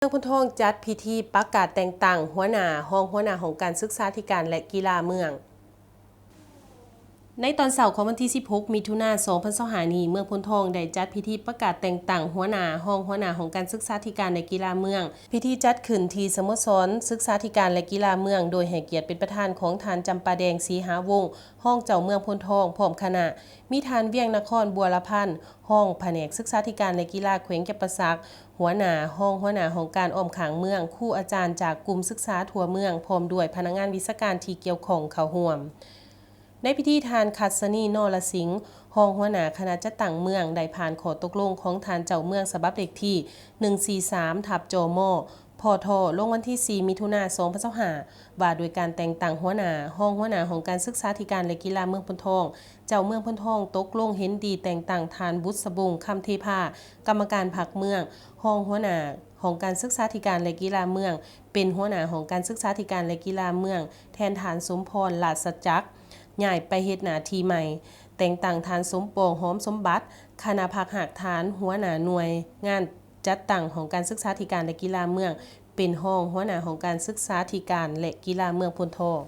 องพุนทองจัดพิธีประกาศแต่งตั้งหัวหน้าของการศึกษาธิการและกีฬาเมืองในตอนเสาร์ของวันที่ 16 มิถุนายน 2025 นี้เมืองพุนทองได้จัดพิธีประกาศแต่งตั้งหัวหน้าของการศึกษาธิการและกีฬาเมืองพิธีจัดขึ้นที่สโมสรศึกษาธิการและกีฬาเมืองโดยให้เกียรติเป็นประธานของท่านจำปาแดงศรีหาวงศ์ห้องเจ้าเมืองพุนทองพร้อมคณะมีท่านเวียงนครบัวละพันธ์ห้องแผนกศึกษาธิการและกีฬาแขวงจำปาสักหัวหน้าของการอ้อมขางเมืองครูอาจารย์จากกลุ่มศึกษาทั่วเมืองพร้อมด้วยพนักงานวิชาการที่เกี่ยวข้องเข้าร่วมในพิธีทานคัสนีนรสิงห์หัวหน้าคณะจัดตั้งเมืองได้ผ่านข้อตกลงของทานเจ้าเมืองฉบับเลขที่ 143 จม.พท.ลงวันที่ 4 มิถุนายน 2025ว่าโดยการแต่งตั้งหัวหน้าของการศึกษาธิการและกีฬาเมืองพุนทองเจ้าเมืองพุนทองตกลงเห็นดีแต่งตั้งทานบุษบงคำเทพากรรมการพรรคเมืองหัวหน้าของการศึกษาธิการและกีฬาเมืองเป็นหัวหน้าของการศึกษาธิการและกีฬาเมืองแทนฐานสมพรราชจักรย้ายไปเฮ็ดหน้าที่ใหม่แต่งตั้งทานสมปองหอมสมบัติคณะพักหักฐานหัวหน้าหน่วยงานจัดตั้งของการศึกษาธิการและกีฬาเมืองเป็นหัวหน้าของการศึกษาธิการและกีฬาเมืองพุนทอง